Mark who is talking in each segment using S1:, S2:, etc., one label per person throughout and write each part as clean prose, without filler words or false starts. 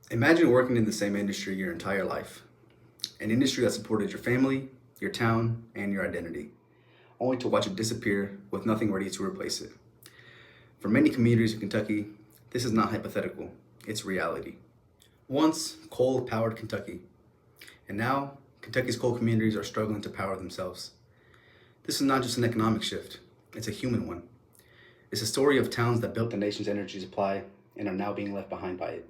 S1: Imagine working in the same industry your entire life, an industry that supported your family, your town, and your identity, only to watch it disappear with nothing ready to replace it. For many communities in Kentucky, this is not hypothetical, it's reality. Once, coal powered Kentucky, and now Kentucky's coal communities are struggling to power themselves. This is not just an economic shift, it's a human one. It's a story of towns that built the nation's energy supply and are now being left behind by it.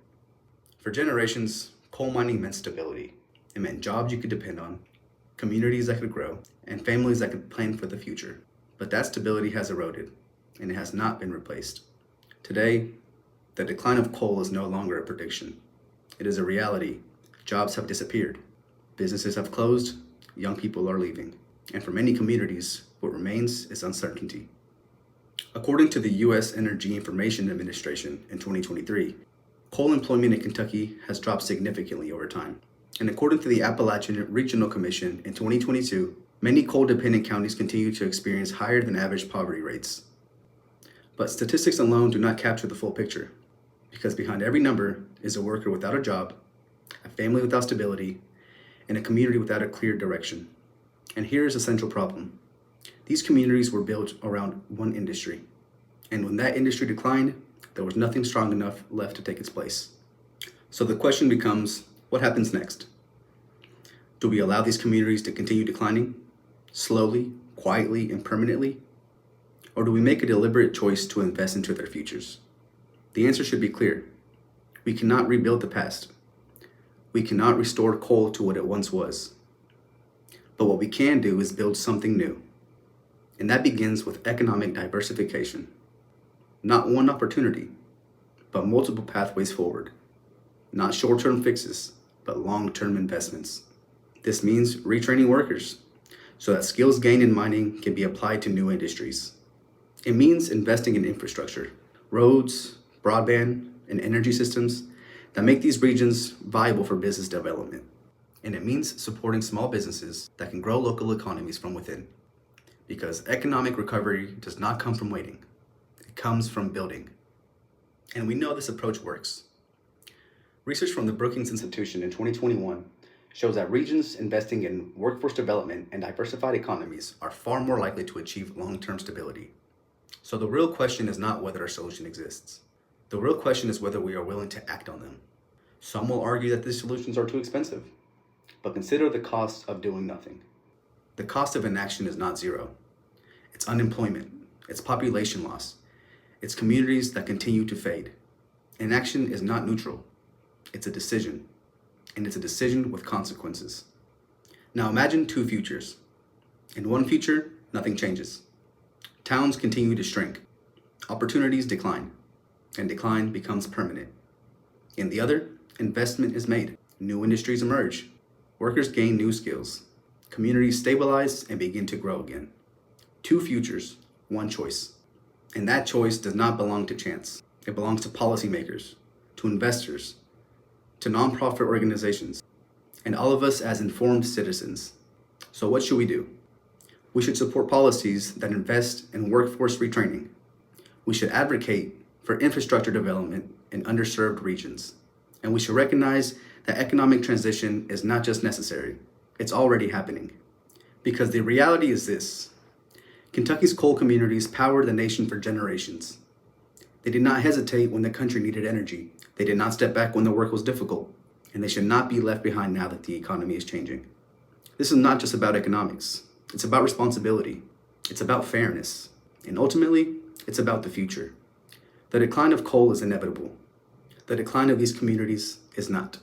S1: For generations, coal mining meant stability. It meant jobs you could depend on, communities that could grow, and families that could plan for the future. But that stability has eroded, and it has not been replaced. Today, the decline of coal is no longer a prediction. It is a reality. Jobs have disappeared. Businesses have closed. Young people are leaving. And for many communities, what remains is uncertainty. According to the U.S. Energy Information Administration in 2023, coal employment in Kentucky has dropped significantly over time. And according to the Appalachian Regional Commission in 2022, many coal-dependent counties continue to experience higher than average poverty rates. But statistics alone do not capture the full picture, because behind every number is a worker without a job, a family without stability, and a community without a clear direction. And here is a central problem. These communities were built around one industry, and when that industry declined, there was nothing strong enough left to take its place. So the question becomes, what happens next? Do we allow these communities to continue declining, slowly, quietly, and permanently? Or do we make a deliberate choice to invest into their futures? The answer should be clear. We cannot rebuild the past. We cannot restore coal to what it once was. But what we can do is build something new. And that begins with economic diversification. Not one opportunity, but multiple pathways forward. Not short-term fixes, but long-term investments. This means retraining workers so that skills gained in mining can be applied to new industries. It means investing in infrastructure, roads, broadband, and energy systems that make these regions viable for business development. And it means supporting small businesses that can grow local economies from within. Because economic recovery does not come from waiting. It comes from building. And we know this approach works. Research from the Brookings Institution in 2021 shows that regions investing in workforce development and diversified economies are far more likely to achieve long-term stability. So the real question is not whether a solution exists. The real question is whether we are willing to act on them. Some will argue that these solutions are too expensive, but consider the cost of doing nothing. The cost of inaction is not zero. It's unemployment, it's population loss, it's communities that continue to fade. Inaction is not neutral. It's a decision, and it's a decision with consequences. Now imagine two futures. In one future, nothing changes. Towns continue to shrink. Opportunities decline, and decline becomes permanent. In the other, investment is made. New industries emerge. Workers gain new skills. Communities stabilize and begin to grow again. Two futures, one choice. And that choice does not belong to chance. It belongs to policymakers, to investors, to nonprofit organizations, and all of us as informed citizens. So what should we do? We should support policies that invest in workforce retraining. We should advocate for infrastructure development in underserved regions. And we should recognize that economic transition is not just necessary, it's already happening. Because the reality is this: Kentucky's coal communities powered the nation for generations. They did not hesitate when the country needed energy. They did not step back when the work was difficult, and they should not be left behind now that the economy is changing. This is not just about economics. It's about responsibility. It's about fairness. And ultimately, it's about the future. The decline of coal is inevitable. The decline of these communities is not.